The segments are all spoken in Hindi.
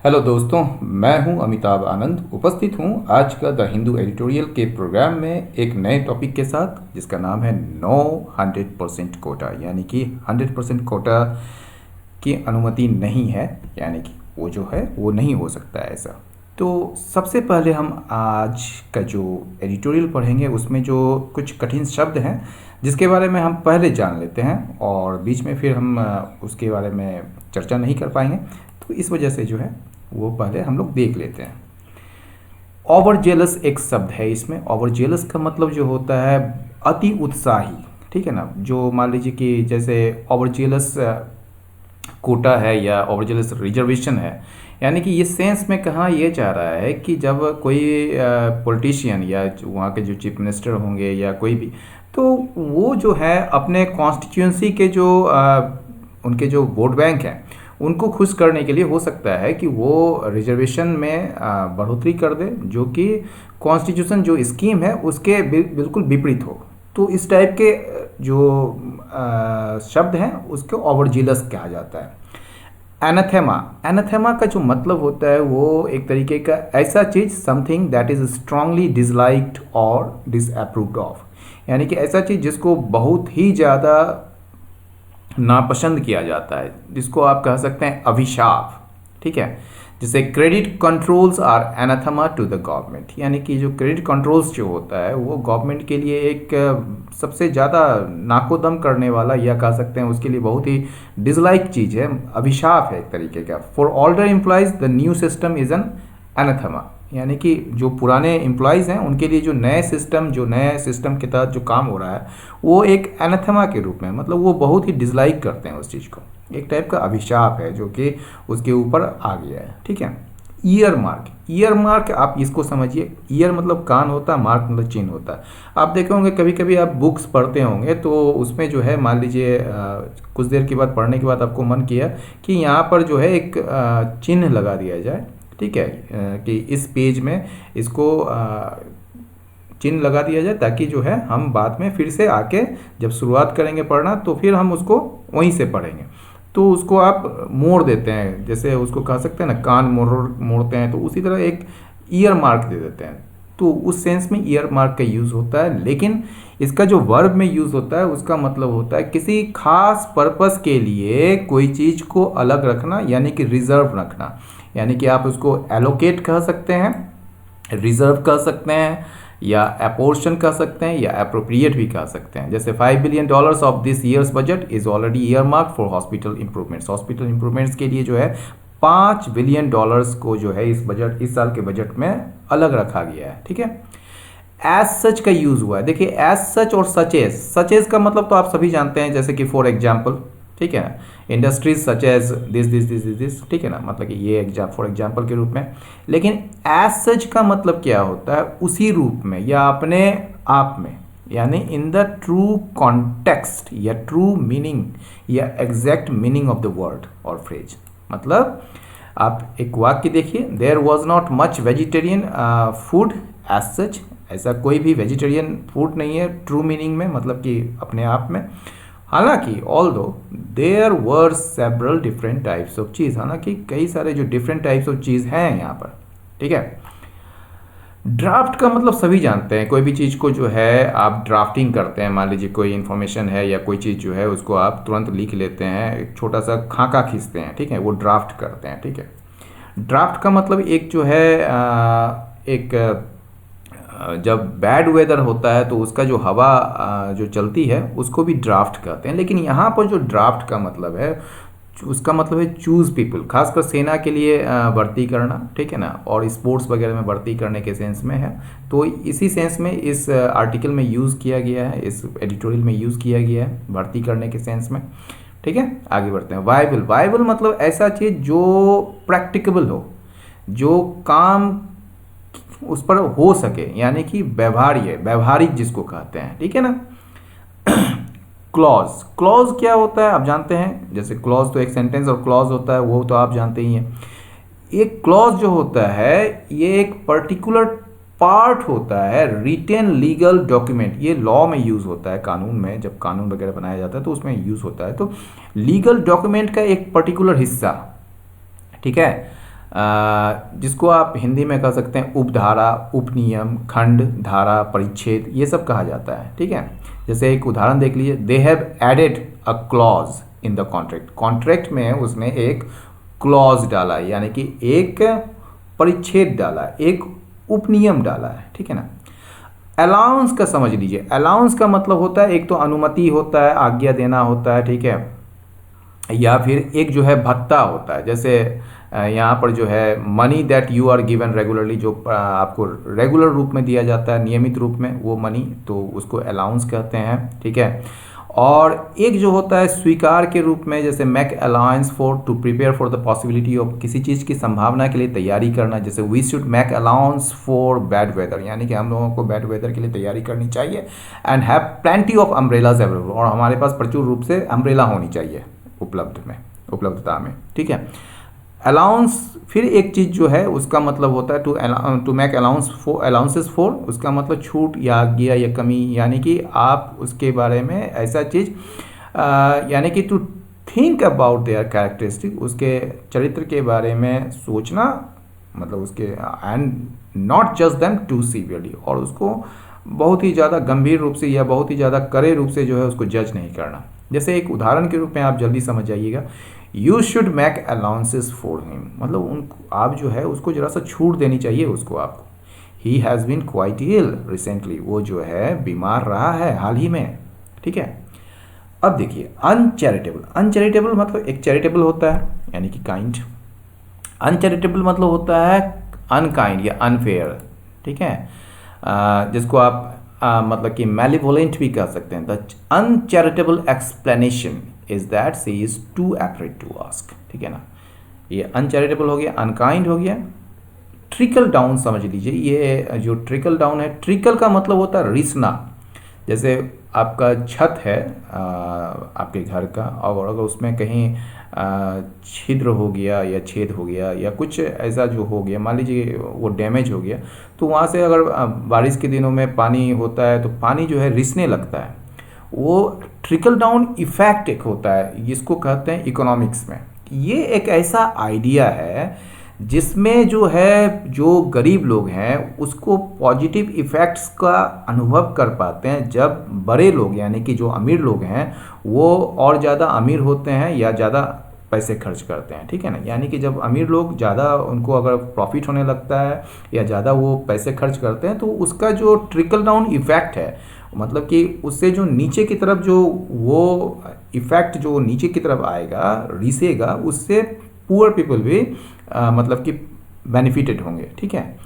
हेलो दोस्तों, मैं हूं अमिताभ आनंद। उपस्थित हूं आज का द हिंदू एडिटोरियल के प्रोग्राम में एक नए टॉपिक के साथ जिसका नाम है नो 100% कोटा, यानी कि 100% कोटा की अनुमति नहीं है, यानी कि वो जो है वो नहीं हो सकता है ऐसा। तो सबसे पहले हम आज का जो एडिटोरियल पढ़ेंगे उसमें जो कुछ कठिन शब्द हैं जिसके बारे में हम पहले जान लेते हैं और बीच में फिर हम उसके बारे में चर्चा नहीं कर पाएंगे, तो इस वजह से जो है वो पहले हम लोग देख लेते हैं। ओवर जेलस एक शब्द है इसमें। ओवर जेलस का मतलब जो होता है अति उत्साही, ठीक है ना। जो मान लीजिए कि जैसे ओवर जेलस कोटा है या ओवर जेलस रिजर्वेशन है, यानी कि ये सेंस में कहाँ ये चाह रहा है कि जब कोई पॉलिटिशियन या वहाँ के जो चीफ मिनिस्टर होंगे या कोई भी, तो वो जो है अपने कॉन्स्टिट्यूंसी के जो उनके जो वोट बैंक हैं उनको खुश करने के लिए हो सकता है कि वो रिजर्वेशन में बढ़ोतरी कर दे जो कि कॉन्स्टिट्यूशन जो स्कीम है उसके बिल्कुल विपरीत हो। तो इस टाइप के जो शब्द हैं उसको ओवरजीलस कहा जाता है। एनाथेमा, एनाथेमा का जो मतलब होता है वो एक तरीके का ऐसा चीज़, something that is strongly disliked और डिसअप्रूव्ड ऑफ, यानी कि ऐसा चीज़ जिसको बहुत ही ज़्यादा नापसंद किया जाता है, जिसको आप कह सकते हैं अभिशाप, ठीक है। जैसे credit controls are anathema to the government, यानी कि जो क्रेडिट कंट्रोल्स जो होता है वो गवर्नमेंट के लिए एक सबसे ज़्यादा नाकोदम करने वाला, या कह सकते हैं उसके लिए बहुत ही डिसलाइक चीज़ है, अभिशाप है एक तरीके का। For older employees the new system is an anathema, यानी कि जो पुराने एम्प्लॉयज़ हैं उनके लिए जो नए सिस्टम के तहत जो काम हो रहा है वो एक एनाथेमा के रूप में, मतलब वो बहुत ही डिसलाइक करते हैं उस चीज़ को, एक टाइप का अभिशाप है जो कि उसके ऊपर आ गया है, ठीक है। ईयर मार्क, ईयर मार्क आप इसको समझिए। ईयर मतलब कान होता है, मार्क मतलब चिन्ह होता है। आप देखे होंगे कभी कभी आप बुक्स पढ़ते होंगे तो उसमें जो है मान लीजिए कुछ देर के बाद पढ़ने के बाद आपको मन किया कि यहाँ पर जो है एक चिन्ह लगा दिया जाए, ठीक है, कि इस पेज में इसको चिन्ह लगा दिया जाए ताकि जो है हम बाद में फिर से आके जब शुरुआत करेंगे पढ़ना तो फिर हम उसको वहीं से पढ़ेंगे। तो उसको आप मोड़ देते हैं, जैसे उसको कह सकते हैं ना कान मोड़ते हैं, तो उसी तरह एक ईयर मार्क दे देते हैं। तो उस सेंस में ईयर मार्क का यूज़ होता है, लेकिन इसका जो वर्ब में यूज़ होता है उसका मतलब होता है किसी खास पर्पस के लिए कोई चीज़ को अलग रखना, यानी कि रिजर्व रखना, यानी कि आप उसको एलोकेट कह सकते हैं, रिजर्व कह सकते हैं, या अपोर्शन कह सकते हैं, या अप्रोप्रिएट भी कह सकते हैं। जैसे $5 billion of this years budget is already year mark for hospital improvements. Hospital improvements के लिए जो है $5 बिलियन को जो है इस साल के बजट में अलग रखा गया है, ठीक है। एज सच का यूज़ हुआ है, देखिए एज सच और सचेज का मतलब तो आप सभी जानते हैं, जैसे कि फॉर एग्जाम्पल, ठीक है ना, इंडस्ट्रीज सच एज दिस, ठीक है ना, मतलब कि ये फॉर एग्जाम्पल के रूप में। लेकिन एज सच का मतलब क्या होता है, उसी रूप में या अपने आप में, यानी इन द ट्रू कॉन्टेक्स्ट या ट्रू मीनिंग या exact meaning of the word और फ्रेज। मतलब आप एक वाक्य देखिए, there was not much vegetarian food as such, ऐसा कोई भी वेजिटेरियन फूड नहीं है ट्रू मीनिंग में, मतलब कि अपने आप में। हालांकि although there were several different types of चीज़, हालांकि कई सारे जो डिफरेंट टाइप्स ऑफ चीज़ हैं यहाँ पर, ठीक है। ड्राफ्ट का मतलब सभी जानते हैं, कोई भी चीज़ को जो है आप ड्राफ्टिंग करते हैं, मान लीजिए कोई इन्फॉर्मेशन है या कोई चीज़ जो है उसको आप तुरंत लिख लेते हैं, एक छोटा सा खाका खींचते हैं, ठीक है, वो ड्राफ्ट करते हैं, ठीक है। ड्राफ्ट का मतलब एक जो है एक जब बैड वेदर होता है तो उसका जो हवा जो चलती है उसको भी ड्राफ्ट कहते हैं। लेकिन यहाँ पर जो ड्राफ्ट का मतलब है उसका मतलब है चूज़ पीपल, खासकर सेना के लिए भर्ती करना, ठीक है ना, और स्पोर्ट्स वगैरह में भर्ती करने के सेंस में है। तो इसी सेंस में इस आर्टिकल में यूज़ किया गया है, इस एडिटोरियल में यूज़ किया गया है भर्ती करने के सेंस में, ठीक है। आगे बढ़ते हैं। वायबल, वायबल मतलब ऐसा चीज़ जो प्रैक्टिकेबल हो, जो काम उस पर हो सके, यानी कि व्यवहार्य, व्यवहारिक जिसको कहते हैं, ठीक है ना। क्लॉज, क्लॉज क्या होता है आप जानते हैं, जैसे क्लॉज तो एक सेंटेंस और क्लॉज होता है वो तो आप जानते ही हैं। एक क्लॉज जो होता है ये एक पर्टिकुलर पार्ट होता है रिटेन लीगल डॉक्यूमेंट, ये लॉ में यूज़ होता है, कानून में जब कानून वगैरह बनाया जाता है तो उसमें यूज़ होता है। तो लीगल डॉक्यूमेंट का एक पर्टिकुलर हिस्सा, ठीक है। जिसको आप हिंदी में कह सकते हैं उपधारा, उपनियम, खंड, धारा, परिच्छेद, ये सब कहा जाता है। ठीक है, जैसे एक उदाहरण देख लीजिए, they have added a clause in the contract. Contract में उसने एक क्लॉज डाला है, यानी कि एक परिच्छेद डाला है, एक उपनियम डाला है। ठीक है ना। अलाउंस का समझ लीजिए। अलाउंस का मतलब होता है एक तो अनुमति होता है, आज्ञा देना होता है। ठीक है, या फिर एक जो है भत्ता होता है। जैसे यहाँ पर जो है money that you are given regularly, जो आपको रेगुलर रूप में दिया जाता है, नियमित रूप में, वो मनी, तो उसको अलाउंस कहते हैं। ठीक है, और एक जो होता है स्वीकार के रूप में, जैसे make allowance for, to prepare for the possibility of, किसी चीज़ की संभावना के लिए तैयारी करना। जैसे we should make allowance for bad weather, यानी कि हम लोगों को बैड वेदर के लिए तैयारी करनी चाहिए। And have plenty of umbrellas available, और हमारे पास प्रचुर रूप से अम्ब्रेला होनी चाहिए उपलब्धता में। ठीक है, अलाउंस फिर एक चीज़ जो है उसका मतलब होता है टू मेक अलाउंसेस फॉर, उसका मतलब छूट या आज्ञा या कमी, यानी कि आप उसके बारे में ऐसा चीज़, यानी कि to think about their characteristic, उसके चरित्र के बारे में सोचना, मतलब उसके, and not just them to severely, और उसको बहुत ही ज़्यादा गंभीर रूप से या बहुत ही ज़्यादा कड़े रूप से जो है उसको जज नहीं करना। जैसे एक उदाहरण के रूप में आप जल्दी समझ जाइएगा, you should make allowances for him, मतलब उनको आप जो है उसको जरा सा छूट देनी चाहिए उसको आपको। He has been quite ill recently, वो जो है बीमार रहा है हाल ही में। ठीक है, अब देखिए अनचैरिटेबल। अनचैरिटेबल मतलब एक चैरिटेबल होता है यानी कि काइंड, अनचैरिटेबल मतलब होता है अनकाइंड या अनफेयर। ठीक है, जिसको आप मतलब कि मैलिवोलेंट भी कह सकते हैं। The uncharitable explanation is that she is too afraid to ask. ठीक है ना, ये अनचैरिटेबल हो गया, अनकाइंड हो गया। ट्रिकल डाउन समझ लीजिए, ये जो ट्रिकल डाउन है, ट्रिकल का मतलब होता है रिसना। जैसे आपका छत है आपके घर का, और अगर उसमें कहीं छिद्र हो गया या छेद हो गया या कुछ ऐसा जो हो गया, मान लीजिए वो डैमेज हो गया, तो वहाँ से अगर बारिश के दिनों में पानी होता है तो पानी जो है रिसने लगता है। वो ट्रिकल डाउन इफेक्ट एक होता है, जिसको कहते हैं इकोनॉमिक्स में। ये एक ऐसा आइडिया है जिसमें जो है जो गरीब लोग हैं उसको पॉजिटिव इफ़ेक्ट्स का अनुभव कर पाते हैं, जब बड़े लोग यानी कि जो अमीर लोग हैं वो और ज़्यादा अमीर होते हैं या ज़्यादा पैसे खर्च करते हैं। ठीक है ना, यानी कि जब अमीर लोग ज़्यादा, उनको अगर प्रॉफिट होने लगता है या ज़्यादा वो पैसे खर्च करते हैं, तो उसका जो ट्रिकल डाउन इफ़ेक्ट है, मतलब कि उससे जो नीचे की तरफ जो वो इफ़ेक्ट जो नीचे की तरफ आएगा, रिसेगा, उससे पुअर पीपल भी मतलब कि बेनिफिटेड होंगे। ठीक है,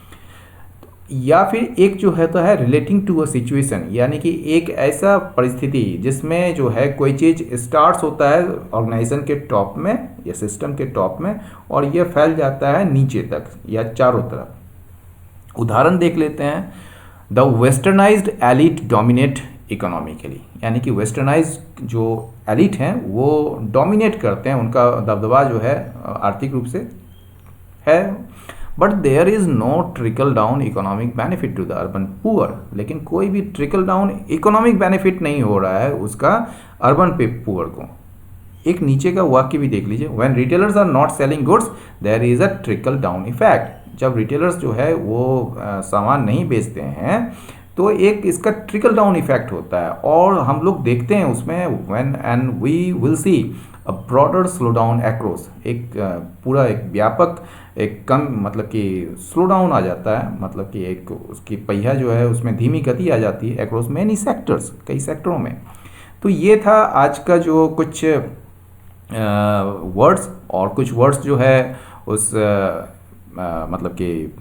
या फिर एक जो है तो है रिलेटिंग टू अ सिचुएशन, यानी कि एक ऐसा परिस्थिति जिसमें जो है कोई चीज़ स्टार्ट्स होता है ऑर्गेनाइजेशन के टॉप में या सिस्टम के टॉप में, और ये फैल जाता है नीचे तक या चारों तरफ। उदाहरण देख लेते हैं, the westernised elite dominate economically, यानी कि वेस्टर्नाइज जो एलिट हैं वो डोमिनेट करते हैं, उनका दबदबा जो है आर्थिक रूप से है। But there is no trickle down economic benefit to the urban poor, लेकिन कोई भी ट्रिकल डाउन इकोनॉमिक बेनिफिट नहीं हो रहा है उसका अर्बन पे पुअर को। एक नीचे का वाक्य भी देख लीजिए, when retailers are not selling goods there is a trickle down effect. जब रिटेलर्स जो है वो सामान नहीं बेचते हैं तो एक इसका ट्रिकल डाउन इफेक्ट होता है, और हम लोग देखते हैं उसमें when and we will see a broader slow down across, एक पूरा एक व्यापक एक कम, मतलब कि स्लो डाउन आ जाता है, मतलब कि एक उसकी पहिया जो है उसमें धीमी गति आ जाती है एक्रोस मैनी सेक्टर्स, कई सेक्टरों में। तो ये था आज का जो कुछ वर्ड्स, और कुछ वर्ड्स जो है उस मतलब कि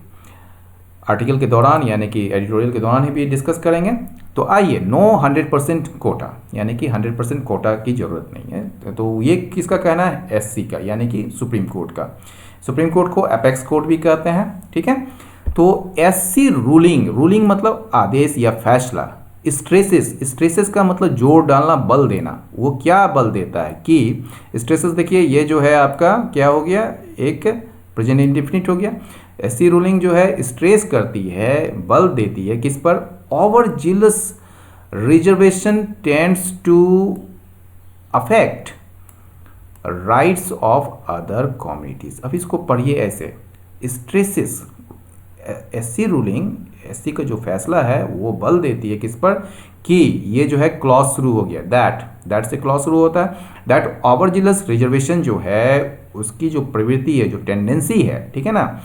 आर्टिकल के दौरान यानी कि एडिटोरियल के दौरान ही भी डिस्कस करेंगे। तो आइए, नो 100% कोटा, यानी कि 100% कोटा की ज़रूरत नहीं है। तो ये किसका कहना है? एससी का, यानी कि सुप्रीम कोर्ट का। सुप्रीम कोर्ट को एपेक्स कोर्ट भी कहते हैं। ठीक है, तो एससी रूलिंग मतलब आदेश या फैसला। स्ट्रेसेस का मतलब जोर डालना, बल देना। वो क्या बल देता है कि स्ट्रेसेस, देखिए ये जो है आपका क्या हो गया, एक प्रेजेंट इंडेफिनिट हो गया। एससी रूलिंग जो है स्ट्रेस करती है, बल देती है किस पर? Over zealous reservation tends to affect rights of other communities. अब इसको पढ़िए ऐसे, स्ट्रेसेस, एससी रूलिंग, एससी का जो फैसला है वो बल देती है किस पर, कि ये जो है क्लॉज शुरू हो गया, दैट से क्लॉज शुरू होता है, दैट ओवरजिलस रिजर्वेशन जो है उसकी जो प्रवृत्ति है, जो टेंडेंसी है, ठीक है ना,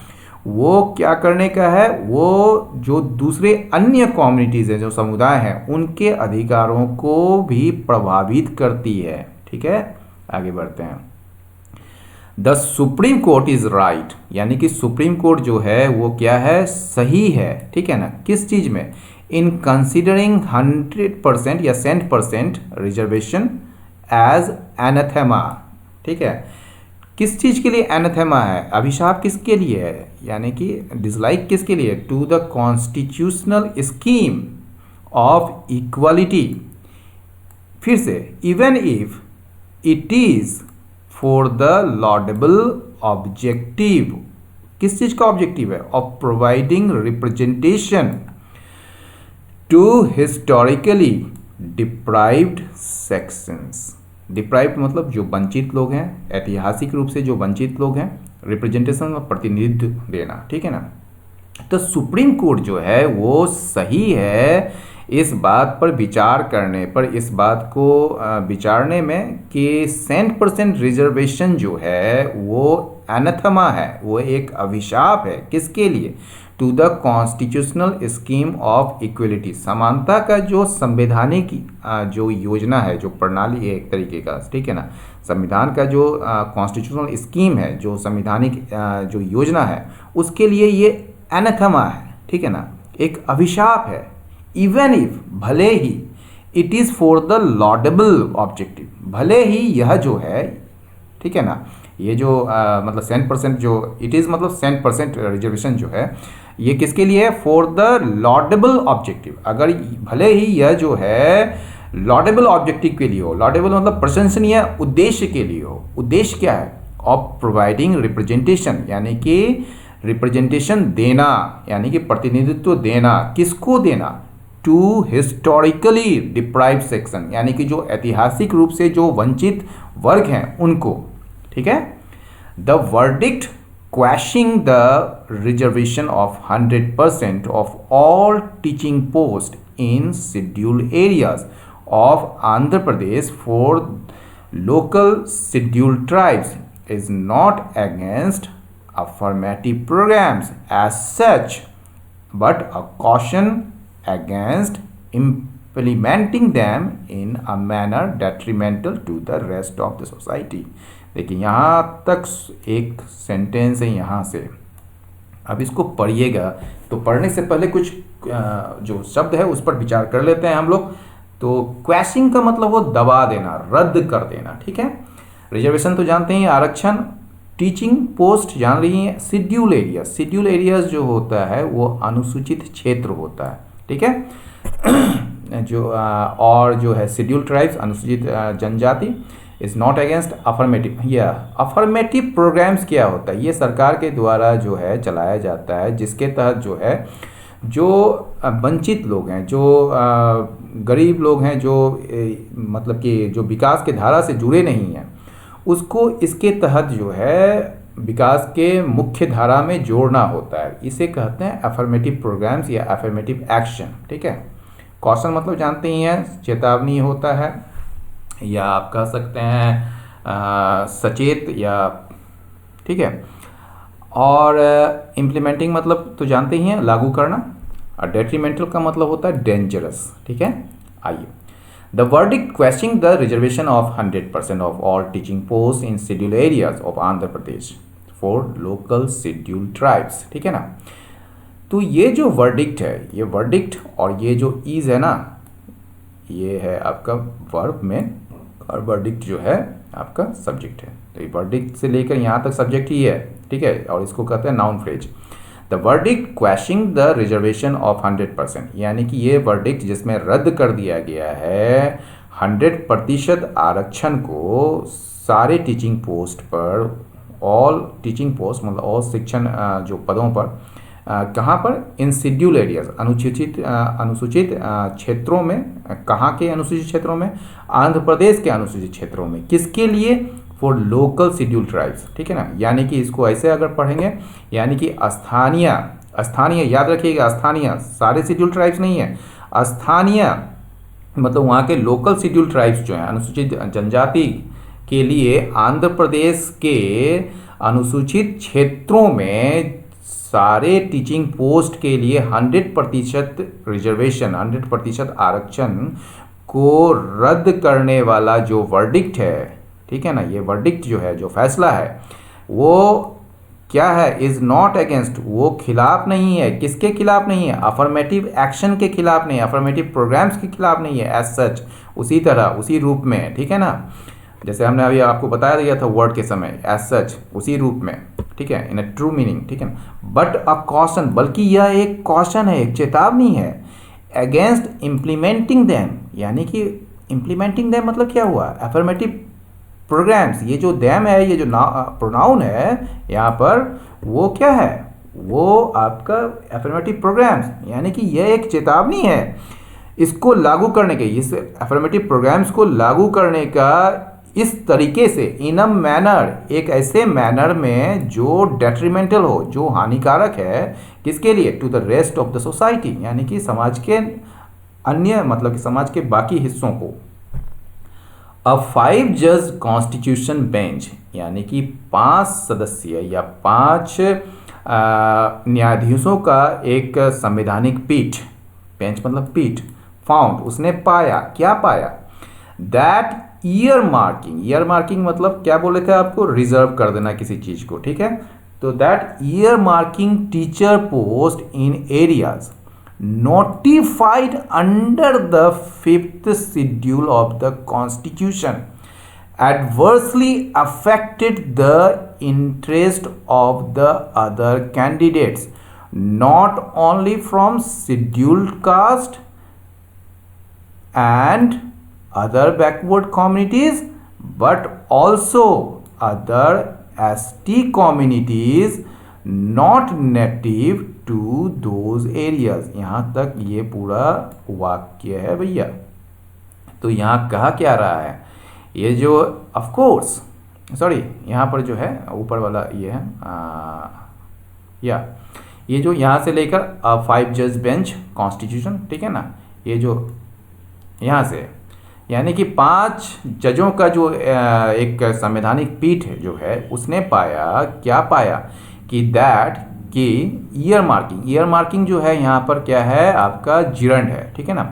वो क्या करने का है, वो जो दूसरे अन्य कम्युनिटीज़ हैं, जो समुदाय हैं, उनके अधिकारों को भी प्रभावित करती है। ठीक है, आगे बढ़ते हैं। The supreme court is right, यानी कि सुप्रीम कोर्ट जो है वो क्या है, सही है। ठीक है ना, किस चीज़ में, इन कंसिडरिंग 100% या 100% रिजर्वेशन एज एनाथेमा। ठीक है, किस चीज़ के लिए एनाथेमा है, अभिशाप किसके लिए है, यानी कि डिसलाइक किसके लिए, to the constitutional scheme of equality. फिर से, even if it is for the laudable objective, किस चीज का ऑब्जेक्टिव है, of providing representation to historically deprived sections. Deprived मतलब जो वंचित लोग हैं, ऐतिहासिक रूप से जो वंचित लोग हैं, रिप्रेजेंटेशन का प्रतिनिधित्व देना। ठीक है ना, तो सुप्रीम कोर्ट जो है वो सही है इस बात पर विचार करने पर, इस बात को विचारने में कि 100% रिजर्वेशन जो है वो एनाथेमा है, वो एक अभिशाप है, किसके लिए, to the constitutional scheme of equality, समानता का जो संवैधानिक जो योजना है, जो प्रणाली है एक तरीके का। ठीक है ना, संविधान का जो कॉन्स्टिट्यूशनल स्कीम है, जो संवैधानिक जो योजना है, उसके लिए ये एनाथेमा है। ठीक है ना, एक अभिशाप है। इवन इफ, भले ही, it is for the laudable objective, भले ही यह जो है, ठीक है ना, ये जो मतलब 100% जो इट इज़ मतलब 100% रिजर्वेशन जो है ये किसके लिए है, फॉर द लॉडेबल ऑब्जेक्टिव। अगर भले ही यह जो है लॉडेबल ऑब्जेक्टिव के लिए हो, लॉडेबल मतलब प्रशंसनीय उद्देश्य के लिए हो, उद्देश्य क्या है, ऑफ प्रोवाइडिंग रिप्रेजेंटेशन, यानी कि रिप्रेजेंटेशन देना, यानी कि प्रतिनिधित्व देना, किसको देना, टू हिस्टोरिकली डिप्राइव्ड सेक्शन, यानी कि जो ऐतिहासिक रूप से जो वंचित वर्ग हैं उनको। ठीक है, the verdict quashing the reservation of 100% of all teaching post in scheduled areas of Andhra Pradesh for local scheduled tribes is not against affirmative programs as such, but a caution against implementing them in a manner detrimental to the rest of the society। देखिए यहाँ तक एक सेंटेंस है यहाँ से, अब इसको पढ़िएगा, तो पढ़ने से पहले कुछ जो शब्द है उस पर विचार कर लेते हैं हम लोग। तो क्वैशिंग का मतलब वो दबा देना, रद्द कर देना। ठीक है, रिजर्वेशन तो जानते हैं, आरक्षण, टीचिंग पोस्ट जान रही हैं, शेड्यूल एरिया, शेड्यूल एरियाज जो होता है वो अनुसूचित क्षेत्र होता है। ठीक है जो और जो है शेड्यूल ट्राइब्स, अनुसूचित जनजाति, इज नॉट अगेंस्ट अफर्मेटिव। या अफर्मेटिव प्रोग्राम्स क्या होता है, ये सरकार के द्वारा जो है चलाया जाता है, जिसके तहत जो है जो वंचित लोग हैं, जो गरीब लोग हैं, जो मतलब कि जो विकास के धारा से जुड़े नहीं हैं, उसको इसके तहत जो है विकास के मुख्य धारा में जोड़ना होता है। इसे कहते हैं अफर्मेटिव प्रोग्राम्स या अफर्मेटिव एक्शन। ठीक है, कॉशन मतलब जानते ही हैं, चेतावनी होता है, या आप कह सकते हैं सचेत, या ठीक है, और इम्प्लीमेंटिंग मतलब तो जानते ही हैं, लागू करना, और डेट्रीमेंटल का मतलब होता है डेंजरस। ठीक है, आइए, the verdict questioning the reservation of 100% of all teaching posts in scheduled areas of Andhra Pradesh for local scheduled tribes। ठीक है ना, तो ये जो वर्डिक्ट है, ये वर्डिक्ट और ये जो इज है ना, ये है आपका वर्ब में, और वर्डिक्ट जो है आपका सब्जेक्ट है। तो ये वर्डिक्ट से लेकर यहाँ तक सब्जेक्ट ही है। ठीक है, और इसको कहते हैं noun phrase. The verdict quashing the reservation of 100%, यानी कि ये वर्डिक्ट जिसमें रद्द कर दिया गया है 100% आरक्षण को सारे टीचिंग पोस्ट पर, ऑल टीचिंग पोस्ट मतलब ऑल शिक्षण जो पदों पर, कहाँ पर, इन शेड्यूल एरियाज, अनुसूचित क्षेत्रों में, कहाँ के अनुसूचित क्षेत्रों में, आंध्र प्रदेश के अनुसूचित क्षेत्रों में, किसके लिए, फॉर लोकल शेड्यूल ट्राइब्स, ठीक है ना। यानी कि इसको ऐसे अगर पढ़ेंगे, यानी कि स्थानीय, स्थानीय याद रखिएगा, स्थानीय सारे शेड्यूल ट्राइब्स नहीं है, स्थानीय मतलब वहाँ के लोकल शेड्यूल ट्राइब्स जो हैं, अनुसूचित जनजाति के लिए आंध्र प्रदेश के अनुसूचित क्षेत्रों में सारे टीचिंग पोस्ट के लिए 100% रिजर्वेशन, 100% आरक्षण को रद्द करने वाला जो वर्डिक्ट है, ठीक है ना, ये वर्डिक्ट जो है, जो फैसला है, वो क्या है, इज नॉट अगेंस्ट, वो खिलाफ नहीं है। किसके खिलाफ नहीं है? अफर्मेटिव एक्शन के खिलाफ नहीं है, अफर्मेटिव प्रोग्राम्स के खिलाफ नहीं है एज सच, उसी तरह उसी रूप में, ठीक है ना, जैसे हमने अभी आपको बताया दिया था वर्ड के समय, एज सच उसी रूप में, ठीक है, इन अ ट्रू मीनिंग, ठीक है। बट अ कॉशन, बल्कि यह एक कॉशन है, एक चेतावनी है, अगेंस्ट इम्प्लीमेंटिंग दैम, यानी कि इम्प्लीमेंटिंग दैम मतलब क्या हुआ, अफर्मेटिव प्रोग्राम्स, ये जो दैम है, ये जो प्रोनाउन है यहाँ पर, वो क्या है, वो आपका अफर्मेटिव प्रोग्राम्स, यानी कि यह एक चेतावनी है इसको लागू करने के, इस अफर्मेटिव प्रोग्राम्स को लागू करने का इस तरीके से, इन अ मैनर, एक ऐसे मैनर में जो डेट्रीमेंटल हो, जो हानिकारक है, किसके लिए, to the rest of the society, यानी कि समाज के अन्य, मतलब कि समाज के बाकी हिस्सों को। अ 5 जज कॉन्स्टिट्यूशन बेंच, यानी कि 5 सदस्य या 5 न्यायाधीशों का एक संवैधानिक पीठ, बेंच मतलब पीठ, फाउंड, उसने पाया, क्या पाया, that year marking, year marking मतलब क्या बोले थे आपको, रिजर्व कर देना किसी चीज को, ठीक है। तो that year marking teacher post in areas notified under the 5th schedule of the constitution adversely affected the interest of the other candidates, not only from scheduled caste and other backward communities but also other ST communities not native to those areas. यहाँ तक ये पूरा वाक्य है भैया। तो यहाँ कहा क्या रहा है, ये जो ऑफ कोर्स, सॉरी यहाँ पर जो है ऊपर वाला ये है या ये जो यहाँ से लेकर 5 जज बेंच कॉन्स्टिट्यूशन, ठीक है ना, ये जो यहाँ से, यानी कि 5 जजों का जो एक संवैधानिक पीठ है जो है, उसने पाया, क्या पाया, कि दैट कि ईयर मार्किंग, ईयर मार्किंग जो है यहाँ पर क्या है, आपका जिरंड है, ठीक है ना,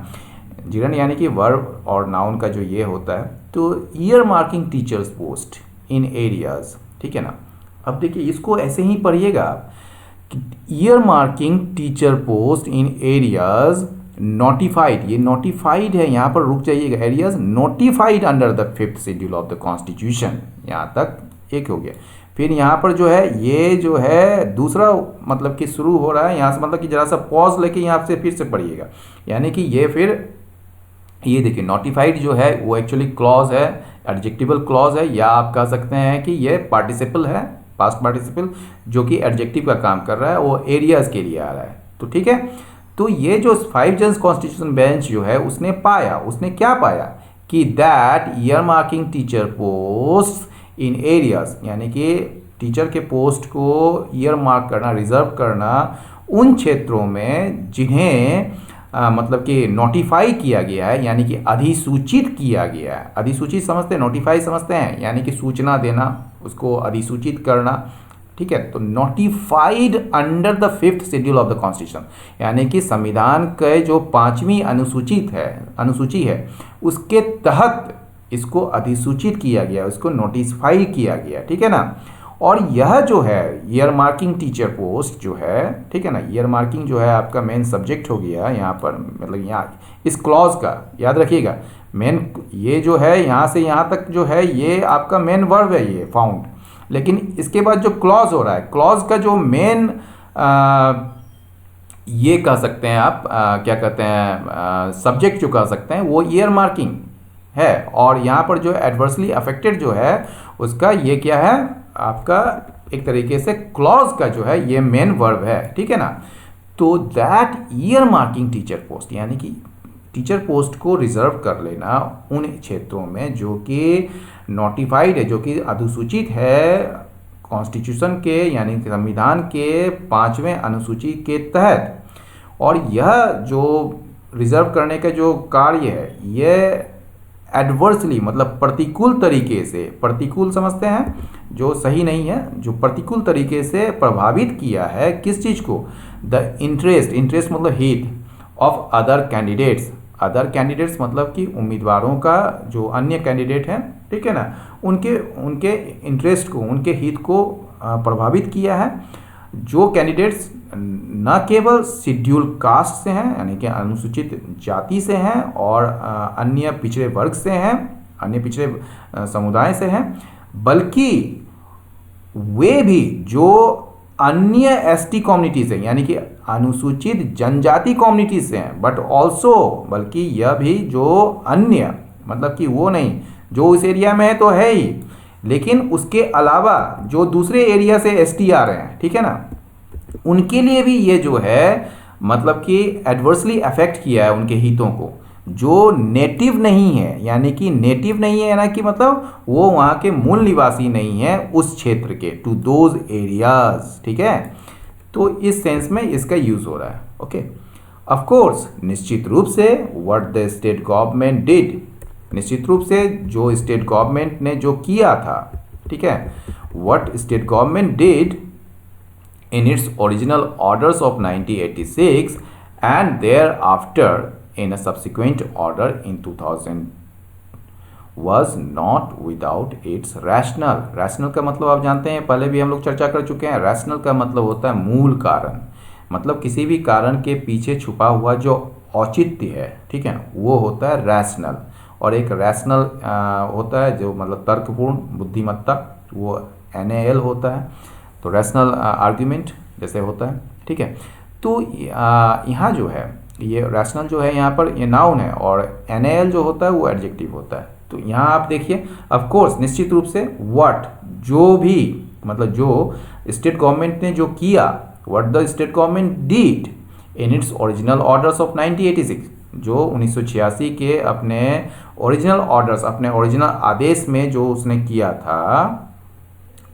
जिरंड यानी कि वर्ब और नाउन का जो ये होता है। तो ईयर मार्किंग टीचर्स पोस्ट इन एरियाज, ठीक है ना। अब देखिए इसको ऐसे ही पढ़िएगा आप, ईयर मार्किंग टीचर पोस्ट इन एरियाज नोटिफाइड, ये नोटिफाइड है, यहाँ पर रुक जाइएगा, areas notified under the 5th schedule of the constitution, यहाँ तक एक हो गया। फिर यहाँ पर जो है, ये जो है दूसरा मतलब कि शुरू हो रहा है यहाँ से, मतलब कि जरा सा पॉज लेके यहाँ से फिर से पढ़िएगा, यानी कि ये फिर ये देखिए नोटिफाइड जो है वो एक्चुअली क्लॉज है, एडजेक्टिवल क्लॉज है, या आप कह सकते हैं कि ये पार्टिसिपल है, पास्ट पार्टिसिपल, जो कि एडजेक्टिव का काम कर रहा है, वो एरियाज के लिए आ रहा है। तो ठीक है, तो ये जो 5 जज कॉन्स्टिट्यूशन बेंच जो है उसने पाया, उसने क्या पाया, कि that year marking teacher post in areas, यानी कि टीचर के पोस्ट को ईयर मार्क करना, रिजर्व करना उन क्षेत्रों में जिन्हें मतलब कि नोटिफाई किया गया है, यानी कि अधिसूचित किया गया है। अधिसूचित समझते हैं, नोटिफाई समझते हैं, यानी कि सूचना देना, उसको अधिसूचित करना, ठीक है। तो notified under the 5th schedule of the constitution, यानी कि संविधान के जो 5वीं अनुसूची है उसके तहत इसको अधिसूचित किया गया, उसको नोटिफाई किया गया, ठीक है ना। और यह जो है ईयर मार्किंग टीचर पोस्ट जो है, ठीक है ना, ईयर मार्किंग जो है आपका मेन सब्जेक्ट हो गया यहाँ पर, मतलब यहाँ इस क्लॉज का याद रखिएगा, मेन ये जो है यहाँ से यहाँ तक जो है ये आपका मेन वर्ब है, ये फाउंड। लेकिन इसके बाद जो क्लॉज हो रहा है, क्लॉज का जो मेन ये कह सकते हैं आप क्या कहते हैं सब्जेक्ट जो कह सकते हैं वो ईयर मार्किंग है। और यहाँ पर जो एडवर्सली अफेक्टेड जो है उसका ये क्या है आपका एक तरीके से क्लॉज का जो है ये मेन वर्ब है, ठीक है ना। तो that year marking teacher post, यानी कि टीचर पोस्ट को रिजर्व कर लेना उन क्षेत्रों में जो कि नोटिफाइड है, जो कि अधिसूचित है कॉन्स्टिट्यूशन के यानी संविधान के 5वें अनुसूची के तहत। और यह जो रिजर्व करने का जो कार्य है यह एडवर्सली मतलब प्रतिकूल तरीके से, प्रतिकूल समझते हैं जो सही नहीं है, जो प्रतिकूल तरीके से प्रभावित किया है किस चीज़ को, द इंटरेस्ट मतलब हित of other candidates. Other candidates मतलब कि उम्मीदवारों का जो अन्य कैंडिडेट हैं, ठीक है ना, उनके इंटरेस्ट को, उनके हित को प्रभावित किया है। जो कैंडिडेट्स न केवल शेड्यूल कास्ट से हैं यानी कि अनुसूचित जाति से हैं और अन्य पिछड़े वर्ग से हैं, अन्य पिछड़े समुदाय से हैं, बल्कि वे भी जो अन्य एसटी कम्युनिटीज हैं यानी कि अनुसूचित जनजाति कम्युनिटीज से हैं, बट ऑल्सो बल्कि यह भी जो अन्य मतलब कि वो नहीं जो उस एरिया में है तो है ही, लेकिन उसके अलावा जो दूसरे एरिया से एसटी आ रहे हैं, ठीक है ना, उनके लिए भी ये जो है मतलब कि एडवर्सली अफेक्ट किया है उनके हितों को। जो नेटिव नहीं है यानी कि नेटिव नहीं है ना कि मतलब वो वहाँ के मूल निवासी नहीं है उस क्षेत्र के, टू दोज एरियाज, ठीक है। तो इस सेंस में इसका यूज हो रहा है। ओके, ऑफ कोर्स निश्चित रूप से what the state government did, निश्चित रूप से जो स्टेट गवर्नमेंट ने जो किया था, ठीक है, what state government did in its original orders of 1986 and thereafter in a subsequent order in 2000 was not without its rationale। rational का मतलब आप जानते हैं, पहले भी हम लोग चर्चा कर चुके हैं। rational का मतलब होता है मूल कारण, मतलब किसी भी कारण के पीछे छुपा हुआ जो औचित्य है, ठीक है, वो होता है rational। और एक rational होता है जो मतलब तर्कपूर्ण बुद्धिमत्ता, वो NAL होता है। तो रैशनल आर्ग्यूमेंट जैसे होता है, ठीक है। तो यहाँ जो है ये रैशनल जो है यहाँ पर ये नाउन है और NAL जो होता है वो एडजेक्टिव होता है। तो यहाँ आप देखिए, ऑफ कोर्स निश्चित रूप से व्हाट जो भी मतलब जो स्टेट गवर्नमेंट ने जो किया, what the state government did in its original orders of 1986, जो 1986 के अपने ओरिजिनल ऑर्डर्स, अपने ओरिजिनल आदेश में जो उसने किया था,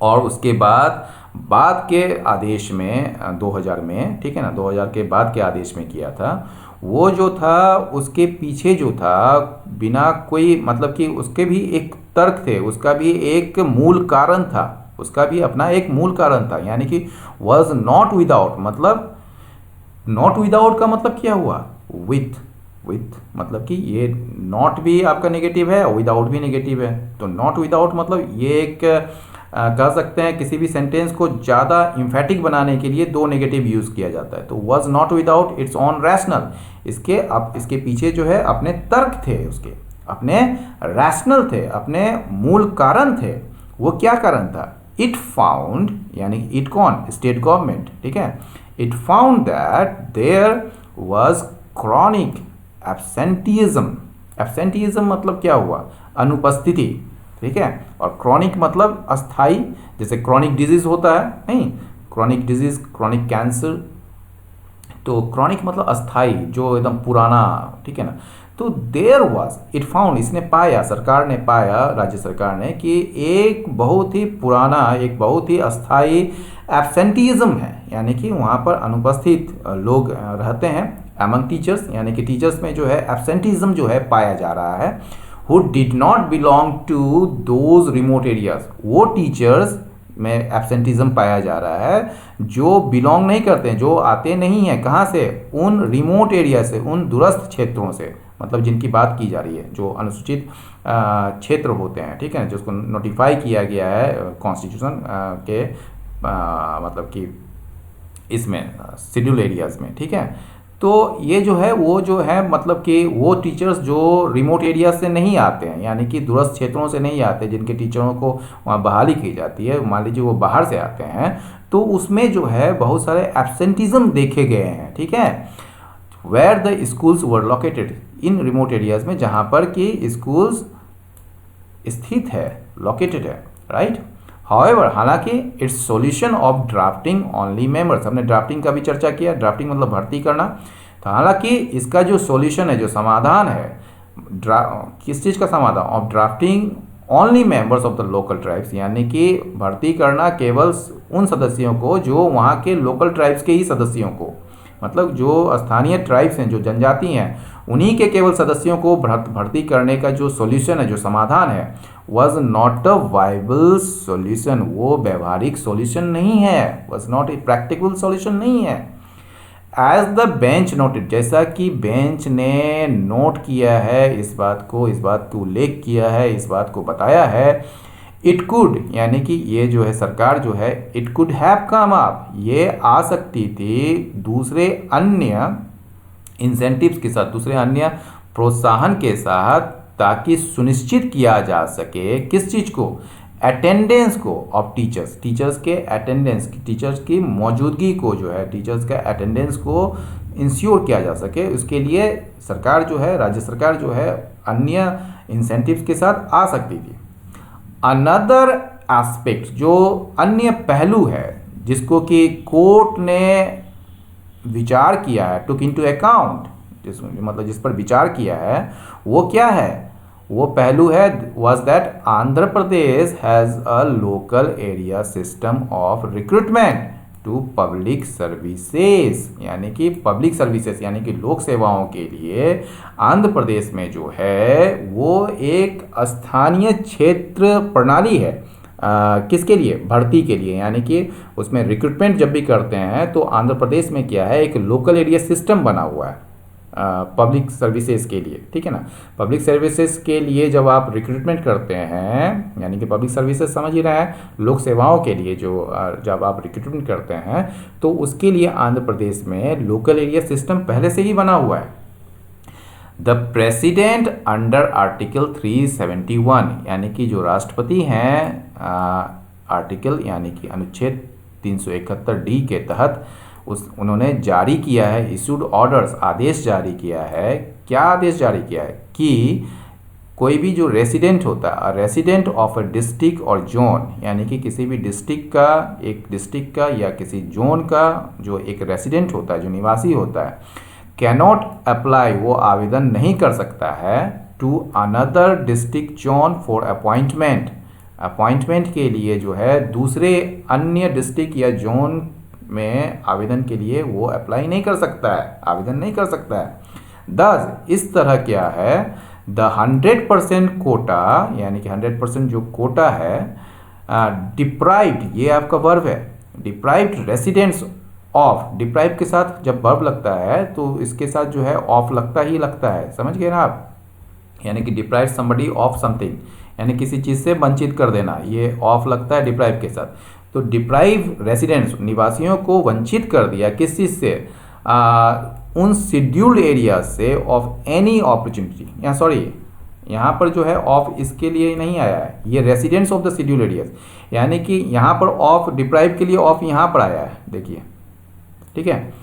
और उसके बाद के आदेश में 2000 में, ठीक है ना, 2000 के बाद के आदेश में किया था, वो जो था उसके पीछे जो था बिना कोई मतलब कि उसके भी एक तर्क थे, उसका भी एक मूल कारण था, उसका भी अपना एक मूल कारण था। यानी कि वॉज नॉट विदाउट, मतलब नॉट विदाउट का मतलब क्या हुआ, विथ मतलब कि ये नॉट भी आपका नेगेटिव है और विदाउट भी नेगेटिव है। तो नॉट विदाउट मतलब ये एक कह सकते हैं किसी भी सेंटेंस को ज़्यादा इम्फेटिक बनाने के लिए दो नेगेटिव यूज़ किया जाता है। तो was not without its on rational, इसके पीछे जो है अपने तर्क थे, उसके अपने रैशनल थे, अपने मूल कारण थे। वो क्या कारण था, इट फाउंड, यानी इट कौन, स्टेट गवर्नमेंट, ठीक है, it found that there was chronic absenteeism. Absenteeism मतलब क्या हुआ, अनुपस्थिति, ठीक है। और क्रॉनिक मतलब अस्थाई, जैसे क्रॉनिक डिजीज होता है, नहीं, क्रॉनिक डिजीज, क्रॉनिक कैंसर, तो क्रॉनिक मतलब अस्थाई, जो एकदम पुराना, ठीक है ना। तो देयर वाज, इट फाउंड, इसने पाया, सरकार ने पाया, राज्य सरकार ने, कि एक बहुत ही पुराना, एक बहुत ही अस्थाई एब्सेंटिज्म है, यानी कि वहाँ पर अनुपस्थित लोग रहते हैं, अमंग टीचर्स, यानी कि टीचर्स में जो है एब्सेंटिज्म जो है पाया जा रहा है। who did not belong to those remote areas, वो टीचर्स में एब्सेंटिज्म पाया जा रहा है जो बिलोंग नहीं करते हैं, जो आते नहीं हैं, कहाँ से, उन रिमोट एरिया से, उन दूरस्थ क्षेत्रों से, मतलब जिनकी बात की जा रही है, जो अनुसूचित क्षेत्र होते हैं, ठीक है, जिसको नोटिफाई किया गया है कॉन्स्टिट्यूशन के मतलब कि इसमें शेड्यूल एरियाज में, ठीक है। तो ये जो है वो जो है मतलब कि वो टीचर्स जो रिमोट एरिया से नहीं आते हैं, यानी कि दूरस्थ क्षेत्रों से नहीं आते, जिनके टीचरों को वहाँ बहाली की जाती है, मान लीजिए वो बाहर से आते हैं, तो उसमें जो है बहुत सारे एब्सेंटिज्म देखे गए हैं, ठीक है। Where the schools were located in remote areas में, जहाँ पर कि स्कूल्स स्थित है, लोकेटेड है, राइट। हाउएवर, हालांकि its solution of drafting only members, हमने ड्राफ्टिंग का भी चर्चा किया, ड्राफ्टिंग मतलब भर्ती करना, तो हालांकि इसका जो सॉल्यूशन है, जो समाधान है, किस चीज़ का समाधान, of drafting only members of the local tribes, यानी कि भर्ती करना केवल उन सदस्यों को जो वहाँ के लोकल ट्राइब्स के ही सदस्यों को, मतलब जो स्थानीय ट्राइब्स हैं, जो जनजाति हैं, उन्हीं के केवल सदस्यों को भर्ती करने का जो सॉल्यूशन है, जो समाधान है, was not a viable solution, वो व्यवहारिक सॉल्यूशन नहीं है, was not a practical solution नहीं है। एज द बेंच नोटेड, जैसा कि बेंच ने नोट किया है इस बात को उल्लेख किया है, इस बात को बताया है, इट कुड, यानी कि ये जो है सरकार जो है, it could have come up, ये आ सकती थी दूसरे अन्य इंसेंटिव्स के साथ, दूसरे अन्य प्रोत्साहन के साथ, ताकि सुनिश्चित किया जा सके किस चीज़ को, अटेंडेंस को ऑफ टीचर्स, टीचर्स के अटेंडेंस, टीचर्स की मौजूदगी को जो है, टीचर्स का अटेंडेंस को इंश्योर किया जा सके। उसके लिए सरकार जो है, राज्य सरकार जो है, अन्य इंसेंटिव्स के साथ आ सकती थी। अनदर एस्पेक्ट, जो अन्य पहलू है जिसको कि कोर्ट ने विचार किया है, टुक इनटू अकाउंट, मतलब जिस पर विचार किया है, वो क्या है, वो पहलू है, was that Andhra Pradesh has a local area system of recruitment to public services, यानी कि पब्लिक सर्विसेज यानी कि लोक सेवाओं के लिए आंध्र प्रदेश में जो है वो एक स्थानीय क्षेत्र प्रणाली है। किसके लिए, भर्ती के लिए, यानी कि उसमें रिक्रूटमेंट जब भी करते हैं तो आंध्र प्रदेश में क्या है, एक लोकल एरिया सिस्टम बना हुआ है पब्लिक सर्विसेज के लिए, ठीक है ना। पब्लिक सर्विसेज के लिए जब आप रिक्रूटमेंट करते हैं, यानी कि पब्लिक सर्विसेज समझ ही रहे हैं, लोक सेवाओं के लिए जो जब आप रिक्रूटमेंट करते हैं तो उसके लिए आंध्र प्रदेश में लोकल एरिया सिस्टम पहले से ही बना हुआ है। द प्रेसिडेंट अंडर आर्टिकल 371, यानी कि जो राष्ट्रपति हैं आर्टिकल यानी कि अनुच्छेद 371D के तहत उन्होंने जारी किया है, इशूड ऑर्डर्स, आदेश जारी किया है। क्या आदेश जारी किया है कि कोई भी जो रेसिडेंट होता है, रेसिडेंट ऑफ अ डिस्ट्रिक्ट और जोन, यानी कि किसी भी डिस्ट्रिक्ट का, एक डिस्ट्रिक्ट का या किसी जोन का जो एक रेसिडेंट होता है, जो निवासी होता है, कैनॉट अप्लाई, वो आवेदन नहीं कर सकता है to another district zone for appointment, appointment के लिए जो है दूसरे अन्य डिस्ट्रिक्ट या जोन में आवेदन के लिए वो अप्लाई नहीं कर सकता है, आवेदन नहीं कर सकता है। दस, इस तरह क्या है, द 100% कोटा, यानी कि 100% जो कोटा है, डिप्राइव्ड, ये आपका वर्ब है, डिप्राइव्ड रेसिडेंट्स ऑफ, डिप्राइव के साथ जब वर्ब लगता है तो इसके साथ जो है ऑफ लगता ही लगता है, समझ गए ना आप, यानी कि डिप्राइव समबडी ऑफ समथिंग, यानी किसी चीज़ से वंचित कर देना, ये ऑफ लगता है डिप्राइव के साथ। तो डिप्राइव रेसिडेंट्स, निवासियों को वंचित कर दिया किस चीज़ से, उन शेड्यूल्ड एरिया से ऑफ एनी अपॉर्चुनिटी, यहाँ सॉरी यहाँ पर जो है ऑफ इसके लिए नहीं आया है, ये residents of the scheduled areas, यानी कि यहाँ पर ऑफ डिप्राइव के लिए ऑफ यहाँ पर आया है, देखिए, ठीक है।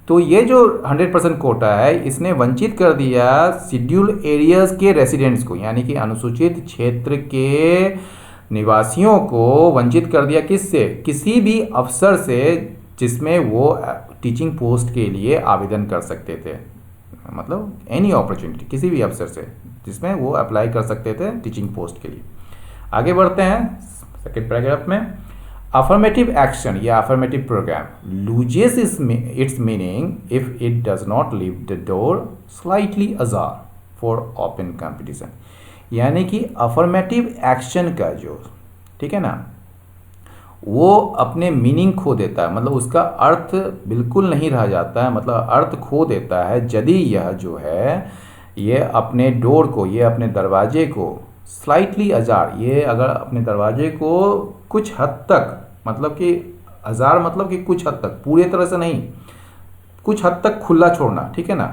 तो ये जो 100% कोटा है, इसने वंचित कर दिया शेड्यूल एरियाज के रेसिडेंट्स को, यानी कि अनुसूचित क्षेत्र के निवासियों को वंचित कर दिया किससे, किसी भी अफसर से जिसमें वो टीचिंग पोस्ट के लिए आवेदन कर सकते थे, मतलब एनी अपॉर्चुनिटी, किसी भी अफसर से जिसमें वो अप्लाई कर सकते थे टीचिंग पोस्ट के लिए। आगे बढ़ते हैं सेकेंड पैराग्राफ में। अफर्मेटिव एक्शन या affirmative program loses its meaning if it does not leave the door slightly ajar for open competition, यानी कि अफर्मेटिव एक्शन का जो, ठीक है ना, वो अपने मीनिंग खो देता है, मतलब उसका अर्थ बिल्कुल नहीं रह जाता है, मतलब अर्थ खो देता है यदि यह जो है ये अपने डोर को, ये अपने दरवाजे को स्लाइटली अजार, ये अगर अपने दरवाजे को कुछ हद तक, मतलब कि अजार मतलब कि कुछ हद तक, पूरी तरह से नहीं, कुछ हद तक खुला छोड़ना, ठीक है ना।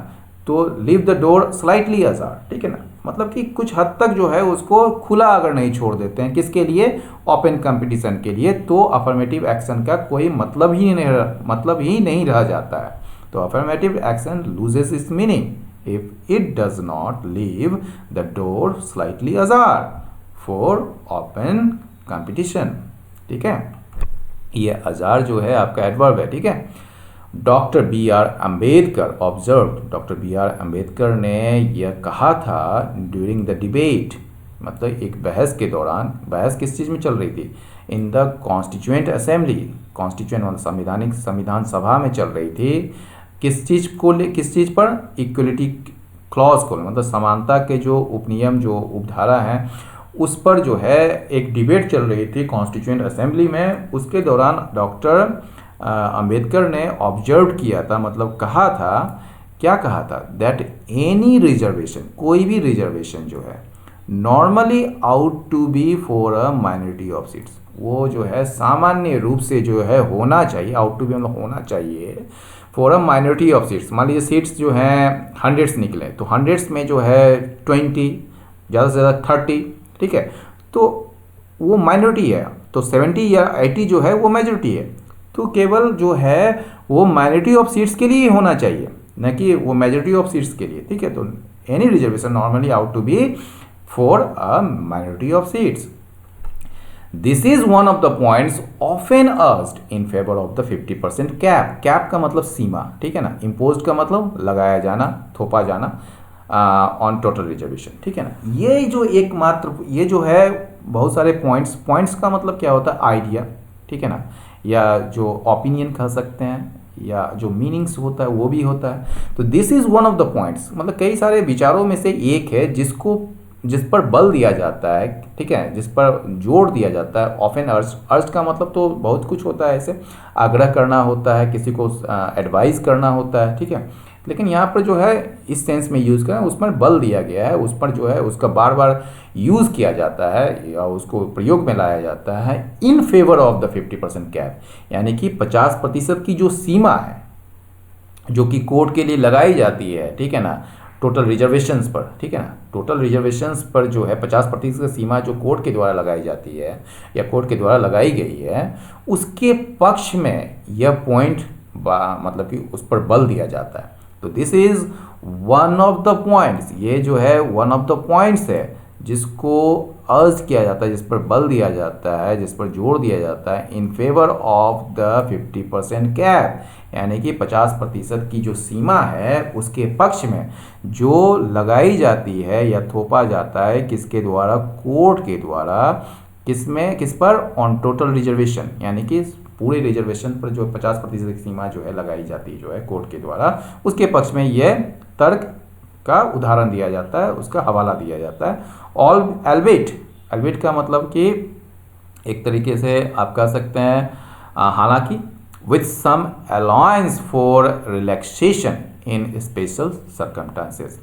तो लीव द डोर स्लाइटली अजार, ठीक है ना, मतलब कि कुछ हद तक जो है उसको खुला अगर नहीं छोड़ देते हैं, किसके लिए, ओपन कंपटीशन के लिए, तो अफर्मेटिव एक्शन का कोई मतलब ही नहीं रह जाता है। तो affirmative action loses its meaning if it does not leave the door slightly ajar for open competition, ठीक है। ये अजार जो है आपका एडवर्ब है, ठीक है। Doctor B R Ambedkar observe, doctor B R Ambedkar ने यह कहा था ड्यूरिंग द डिबेट, मतलब एक बहस के दौरान, बहस किस चीज़ में चल रही थी, in the constituent assembly, constituent मतलब संविधानिक संविधान सभा में चल रही थी, किस चीज़ को किस चीज़ पर, इक्वलिटी क्लॉज को, मतलब समानता के जो उपनियम जो उपधारा हैं उस पर जो है एक डिबेट चल रही थी कॉन्स्टिट्यूएंट असेंबली में। उसके दौरान डॉक्टर अंबेडकर ने ऑब्जर्व किया था, मतलब कहा था, क्या कहा था, दैट एनी रिजर्वेशन, कोई भी रिजर्वेशन जो है normally ought to be for a minority of seats, वो जो है सामान्य रूप से जो है होना चाहिए, आउट टू बी मतलब होना चाहिए for a minority of seats. मान लीजिए सीट्स जो हैं हंड्रेड्स निकले तो हंड्रेड्स में जो है 20, ज़्यादा से ज़्यादा 30, ठीक है, तो वो माइनॉरिटी है, तो 70 या 80 जो है वो मेजॉरिटी है, तो केवल जो है वो माइनॉरिटी ऑफ सीट्स के लिए होना चाहिए, न कि वो मेजॉरिटी ऑफ सीट्स के लिए, ठीक है। तो any reservation normally ought to be for a minority of seats. This is one of the points often urged in favour of the 50% cap. Cap का मतलब सीमा, ठीक है ना, इम्पोज्ड का मतलब लगाया जाना, थोपा जाना ऑन टोटल रिजर्वेशन, ठीक है ना। ये जो एकमात्र, ये जो है बहुत सारे पॉइंट्स, पॉइंट्स का मतलब क्या होता है, आइडिया, ठीक है ना, या जो ओपिनियन कह सकते हैं, या जो मीनिंग्स होता है वो भी होता है। तो this is one of the points, मतलब कई सारे विचारों में से एक है जिस पर बल दिया जाता है, ठीक है, जिस पर जोर दिया जाता है। ऑफन अर्ज, अर्ज का मतलब तो बहुत कुछ होता है, ऐसे आग्रह करना होता है, किसी को एडवाइस करना होता है, ठीक है, लेकिन यहाँ पर जो है इस सेंस में यूज़ करें, उस पर बल दिया गया है, उस पर जो है उसका बार बार यूज़ किया जाता है या उसको प्रयोग में लाया जाता है इन फेवर ऑफ द 50% कैप, यानी कि 50% की जो सीमा है जो कि कोर्ट के लिए लगाई जाती है, ठीक है ना, टोटल रिजर्वेशंस पर, ठीक है ना, टोटल रिजर्वेशंस पर जो है 50% सीमा जो कोर्ट के द्वारा लगाई जाती है या कोर्ट के द्वारा लगाई गई है, उसके पक्ष में यह पॉइंट मतलब कि उस पर बल दिया जाता है। तो this is one of the points, ये जो है वन ऑफ द पॉइंट्स है जिसको अर्ज किया जाता है, जिस पर बल दिया जाता है, जिस पर जोर दिया जाता है इन फेवर ऑफ द 50% कैप, यानी कि 50% की जो सीमा है उसके पक्ष में जो लगाई जाती है या थोपा जाता है, किसके द्वारा, कोर्ट के द्वारा, किसमें, किस पर, ऑन टोटल रिजर्वेशन, यानी कि पूरे रिजर्वेशन पर जो 50% की सीमा जो है लगाई जाती है जो है कोर्ट के द्वारा, उसके पक्ष में यह तर्क का उदाहरण दिया जाता है, उसका हवाला दिया जाता है। ऑल एल्बिट, एल्बिट का मतलब कि एक तरीके से आप कह सकते हैं हालांकि, with some allowance for relaxation in special circumstances,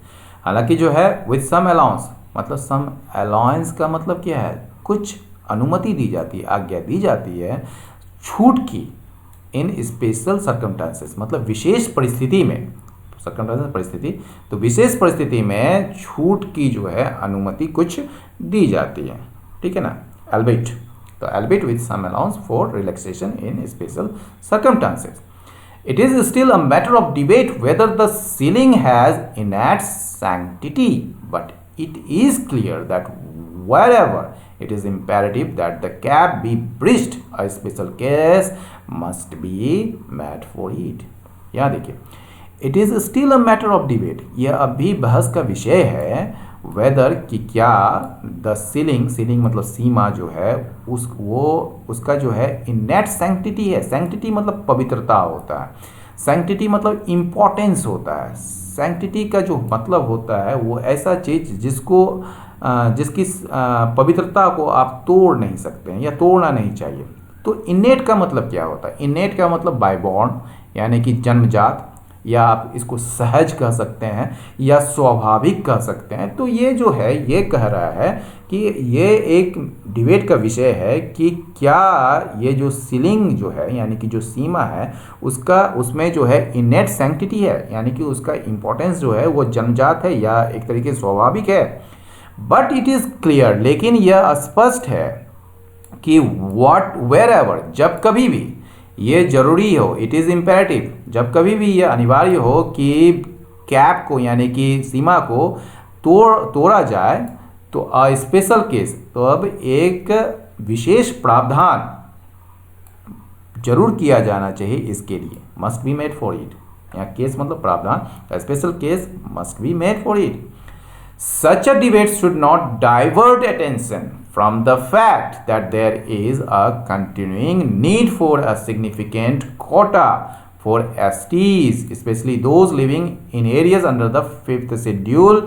हालांकि जो है विथ सम अलाउंस, मतलब सम अलाउंस का मतलब क्या है, कुछ अनुमति दी जाती है, आज्ञा दी जाती है छूट की, इन स्पेशल सर्कमस्टांसेस मतलब विशेष परिस्थिति में, सर्कमस्टांसेस परिस्थिति, तो विशेष परिस्थिति में छूट की जो है अनुमति कुछ दी जाती है, ठीक है ना, एल्बिट, तो albeit with some allowance for relaxation in special circumstances. It is still a matter of debate whether the ceiling has innate sanctity, but it is clear that wherever it is imperative that the cap be breached, a special case must be made for it. यहाँ देखिए, it is still a matter of debate, यह अभी बहस का विषय है, वेदर कि क्या द सीलिंग, सीलिंग मतलब सीमा जो है उसका जो है इनेट सैंक्टिटी है, सैंक्टिटी मतलब पवित्रता होता है, सैंक्टिटी मतलब इम्पोर्टेंस होता है, सैंक्टिटी का जो मतलब होता है वो ऐसा चीज़ जिसकी पवित्रता को आप तोड़ नहीं सकते हैं या तोड़ना नहीं चाहिए। तो इनेट का मतलब क्या होता है, इनेट का मतलब बाय बॉर्न यानी कि जन्मजात, या आप इसको सहज कह सकते हैं या स्वाभाविक कह सकते हैं। तो ये जो है ये कह रहा है कि ये एक डिबेट का विषय है कि क्या ये जो सीलिंग जो है यानी कि जो सीमा है उसमें जो है इनेट सैंक्टिटी है, यानी कि उसका इम्पोर्टेंस जो है वो जन्मजात है या एक तरीके से स्वाभाविक है। बट इट इज़ क्लियर, लेकिन यह स्पष्ट है कि वेयर एवर, जब कभी भी ये जरूरी हो, इट इज़ इम्पेरेटिव, जब कभी भी ये अनिवार्य हो कि कैप को यानी कि सीमा को तोड़ा जाए, तो अ स्पेशल केस, तो अब एक विशेष प्रावधान जरूर किया जाना चाहिए इसके लिए, must be made for it. यहाँ केस मतलब प्रावधान, special case must be made for it. Such a debate should not divert attention from the fact that there is a continuing need for a significant quota for STs, especially those living in areas under the 5th schedule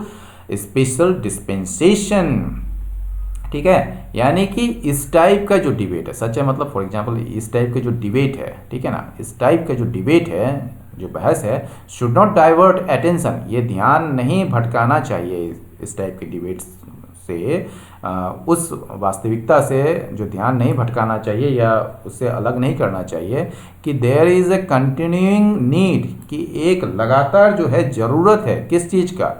special dispensation। ठीक है, यानी कि इस टाइप का जो डिबेट है, सच है मतलब फॉर एग्जांपल इस टाइप का जो डिबेट है, ठीक है ना, इस टाइप का जो डिबेट है, जो बहस है, शुड नॉट डाइवर्ट अटेंशन, ये ध्यान नहीं भटकाना चाहिए इस टाइप के डिबेट्स से, उस वास्तविकता से जो ध्यान नहीं भटकाना चाहिए या उससे अलग नहीं करना चाहिए कि there is a continuing need, कि एक लगातार जो है ज़रूरत है किस चीज़ का,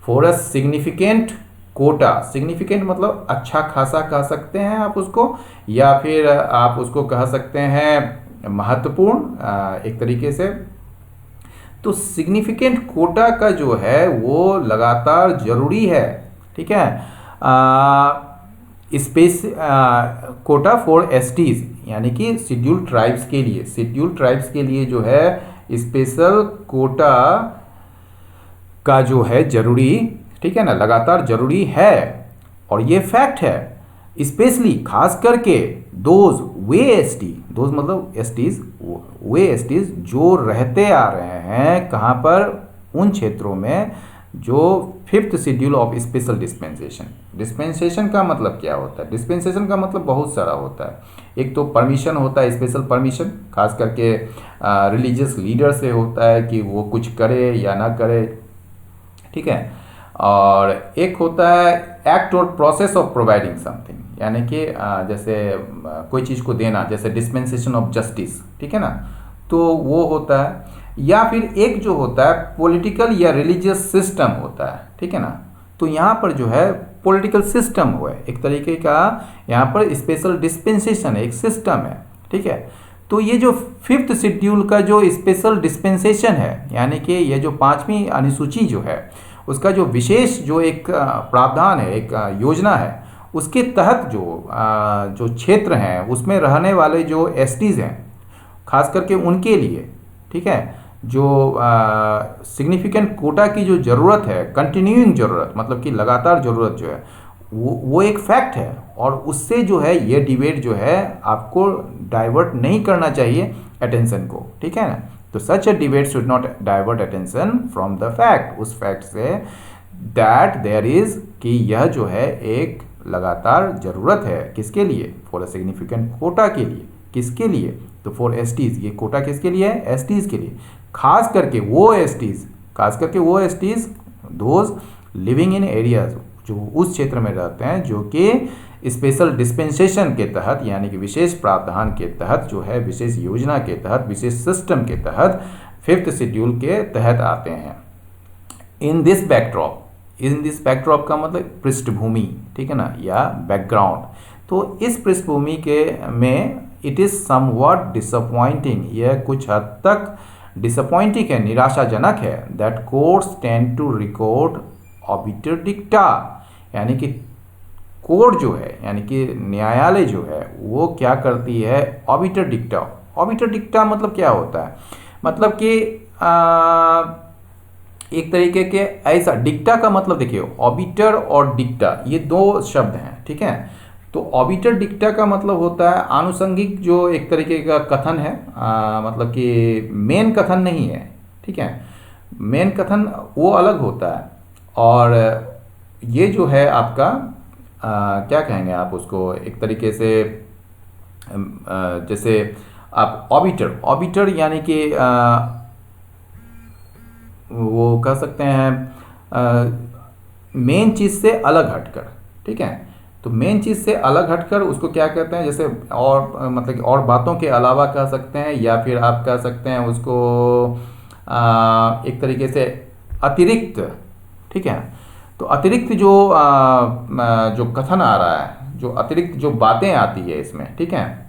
for a significant quota. Significant मतलब अच्छा खासा कह सकते हैं आप उसको, या फिर आप उसको कह सकते हैं महत्वपूर्ण एक तरीके से। तो सिग्निफिकेंट कोटा का जो है वो लगातार जरूरी है, ठीक है। स्पेस कोटा फॉर एसटीज, यानी कि शेड्यूल ट्राइब्स के लिए, शेड्यूल ट्राइब्स के लिए जो है स्पेशल कोटा का जो है जरूरी, ठीक है ना, लगातार जरूरी है। और ये फैक्ट है, स्पेशली खास करके दोज वे एसटी, दोज मतलब एसटीज, वे एसटीज जो रहते आ रहे हैं कहाँ पर, उन क्षेत्रों में जो 5th schedule of special dispensation. Dispensation का मतलब क्या होता है? डिस्पेंसेशन का मतलब बहुत सारा होता है। एक तो परमिशन होता है, स्पेशल परमिशन, खास करके रिलीजियस लीडर से होता है कि वो कुछ करे या ना करे, ठीक है। और एक होता है एक्ट और प्रोसेस ऑफ प्रोवाइडिंग समथिंग, यानी कि जैसे कोई चीज़ को देना, जैसे डिस्पेंसेशन ऑफ जस्टिस, ठीक है ना, तो वो होता है। या फिर एक जो होता है पॉलिटिकल या रिलीजियस सिस्टम होता है, ठीक है ना। तो यहाँ पर जो है पॉलिटिकल सिस्टम हुआ है एक तरीके का, यहाँ पर स्पेशल डिस्पेंसेशन है, एक सिस्टम है, ठीक है। तो ये जो 5th शेड्यूल का जो स्पेशल डिस्पेंसेशन है, यानी कि ये जो 5वीं अनुसूची जो है, उसका जो विशेष जो एक प्रावधान है, एक योजना है, उसके तहत जो क्षेत्र हैं उसमें रहने वाले जो एसटीज हैं, खास करके उनके लिए, ठीक है, जो सिग्निफिकेंट कोटा की जो ज़रूरत है, कंटिन्यूइंग ज़रूरत मतलब कि लगातार ज़रूरत जो है, वो एक फैक्ट है। और उससे जो है ये डिबेट जो है आपको डाइवर्ट नहीं करना चाहिए अटेंशन को, ठीक है ना। तो such a debate should not divert attention from the fact, उस फैक्ट से दैट देयर इज़, कि यह जो है एक लगातार ज़रूरत है, किसके लिए, फॉर अ सिग्निफिकेंट कोटा के लिए। किसके लिए? तो फॉर एसटीज, ये कोटा किसके लिए है? एसटीज के लिए। खास करके वो STs those living in areas, जो उस क्षेत्र में रहते हैं जो कि स्पेशल डिस्पेंसेशन के तहत, यानी कि विशेष प्रावधान के तहत जो है, विशेष योजना के तहत, विशेष सिस्टम के तहत, 5th शेड्यूल के तहत आते हैं। इन दिस बैकड्रॉप का मतलब पृष्ठभूमि, ठीक है ना, या बैकग्राउंड। तो इस पृष्ठभूमि के में इट इज़ समवॉट डिसअपॉइंटिंग, यह कुछ हद तक डिसअपॉइंटिंग है, निराशाजनक है, that courts tend to record obiter dicta, यानी कि कोर्ट जो है, यानी कि न्यायालय जो है, वो क्या करती है, ऑबिटर डिक्टा। ऑबिटर डिक्टा मतलब क्या होता है? मतलब कि एक तरीके के ऐसा, डिक्टा का मतलब देखिए, ऑबिटर और डिक्टा ये दो शब्द हैं, ठीक है। तो ऑबिटर डिक्टा का मतलब होता है आनुषंगिक, जो एक तरीके का कथन है, मतलब कि मेन कथन नहीं है, ठीक है। मेन कथन वो अलग होता है, और ये जो है आपका क्या कहेंगे आप उसको, एक तरीके से जैसे आप ऑबिटर यानी कि वो कह सकते हैं मेन चीज़ से अलग हटकर, ठीक है। तो मेन चीज़ से अलग हटकर उसको क्या कहते हैं, जैसे और मतलब कि और बातों के अलावा कह सकते हैं, या फिर आप कह सकते हैं उसको एक तरीके से अतिरिक्त, ठीक है। तो अतिरिक्त जो कथन आ रहा है, जो अतिरिक्त जो बातें आती है इसमें, ठीक है,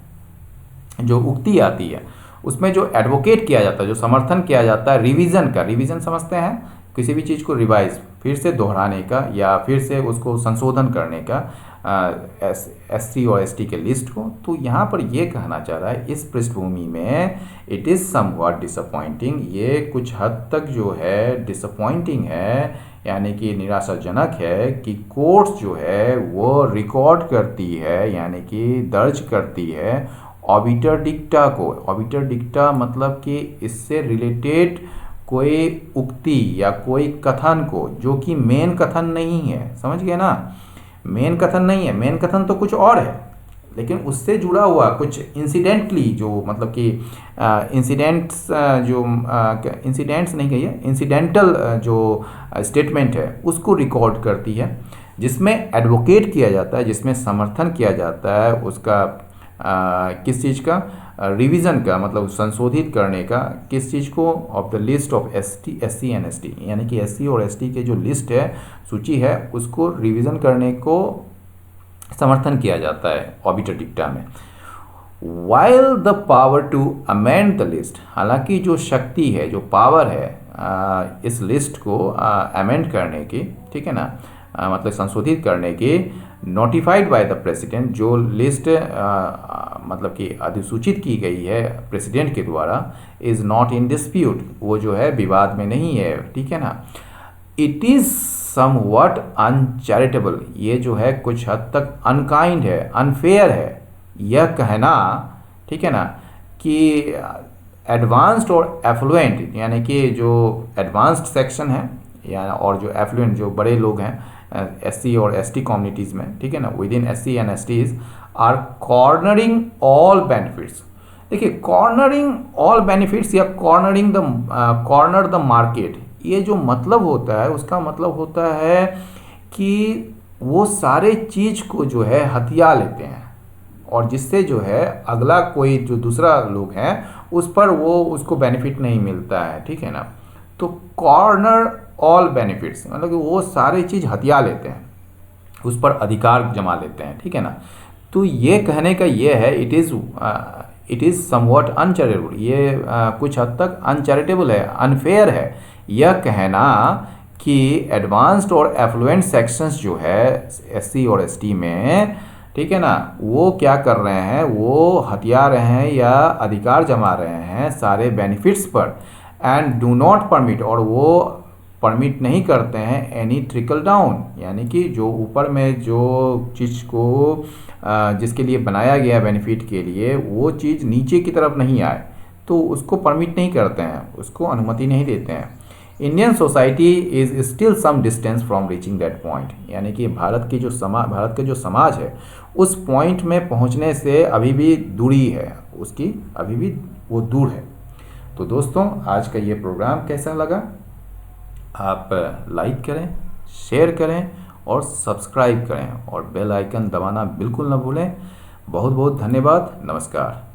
जो उक्ति आती है, उसमें जो एडवोकेट किया जाता है, जो समर्थन किया जाता है रिवीजन का, रिवीजन समझते हैं, किसी भी चीज़ को रिवाइज, फिर से दोहराने का या फिर से उसको संशोधन करने का, SC और ST के लिस्ट को। तो यहाँ पर ये कहना चाह रहा है इस पृष्ठभूमि में इट इज़ समवॉट डिसअपॉइंटिंग, ये कुछ हद तक जो है डिसअपॉइंटिंग है, यानी कि निराशाजनक है कि कोर्ट्स जो है वो रिकॉर्ड करती है, यानी कि दर्ज करती है ऑबिटर डिक्टा को। ऑबिटर डिक्टा मतलब कि इससे रिलेटेड कोई उक्ति या कोई कथन को, जो कि मेन कथन नहीं है, समझ गए ना, मेन कथन नहीं है, मेन कथन तो कुछ और है, लेकिन उससे जुड़ा हुआ कुछ इंसिडेंटली जो मतलब कि इंसिडेंट्स जो इंसिडेंट्स नहीं कहिए, इंसिडेंटल जो स्टेटमेंट है उसको रिकॉर्ड करती है, जिसमें एडवोकेट किया जाता है, जिसमें समर्थन किया जाता है उसका किस चीज़ का, रिवीजन का, मतलब संशोधित करने का, किस चीज़ को, of the list of SC and ST, यानी कि SC और ST के जो लिस्ट है, सूची है, उसको रिवीजन करने को समर्थन किया जाता है ऑबिटर डिक्टा में। While the power to amend the list, हालांकि जो शक्ति है, जो पावर है इस लिस्ट को अमेंड करने की, ठीक है ना, मतलब संशोधित करने की, नोटिफाइड बाय द प्रेसिडेंट, जो लिस्ट मतलब कि अधिसूचित की गई है प्रेसिडेंट के द्वारा, इज़ नॉट इन डिस्प्यूट, वो जो है विवाद में नहीं है, ठीक है ना। इट इज़ समवट अनचैरिटेबल, ये जो है कुछ हद तक अनकाइंड है, अनफेयर है यह कहना, ठीक है ना, कि एडवांस्ड और एफ्लुएंट, यानी कि जो एडवांस्ड सेक्शन है या और जो एफ्लुएंट, जो बड़े लोग हैं SC और ST कम्युनिटीज़ में, ठीक है ना, within SC and STs are cornering all benefits. देखिए, कॉर्नरिंग ऑल बेनिफिट्स या कॉर्नर द मार्केट, ये जो मतलब होता है, उसका मतलब होता है कि वो सारे चीज़ को जो है हथिया लेते हैं, और जिससे जो है अगला कोई जो दूसरा लोग हैं उस पर वो उसको बेनिफिट नहीं मिलता है, ठीक है ना। तो कॉर्नर ऑल बेनिफिट्स मतलब कि वो सारे चीज़ हथिया लेते हैं, उस पर अधिकार जमा लेते हैं, ठीक है ना। तो ये कहने का ये है, इट इज़ समवॉट अनचैरिटेबल, ये कुछ हद तक अनचैरिटेबल है, अनफेयर है यह कहना कि एडवांस्ड और एफ्लुएंट सेक्शंस जो है SC और ST में, ठीक है ना, वो क्या कर रहे हैं, वो हथिया रहे हैं या अधिकार जमा रहे हैं सारे बेनिफिट्स पर, एंड डू नॉट परमिट, और वो परमिट नहीं करते हैं एनी ट्रिकल डाउन, यानी कि जो ऊपर में जो चीज़ को जिसके लिए बनाया गया बेनिफिट के लिए, वो चीज़ नीचे की तरफ नहीं आए, तो उसको परमिट नहीं करते हैं, उसको अनुमति नहीं देते हैं। Indian society is still some distance from reaching that point, यानी कि भारत का जो समाज है उस पॉइंट में पहुंचने से अभी भी दूरी है, उसकी अभी भी वो दूर है। तो दोस्तों, आज का ये प्रोग्राम कैसा लगा, आप लाइक करें, शेयर करें और सब्सक्राइब करें, और बेल आइकन दबाना बिल्कुल ना भूलें। बहुत बहुत धन्यवाद, नमस्कार।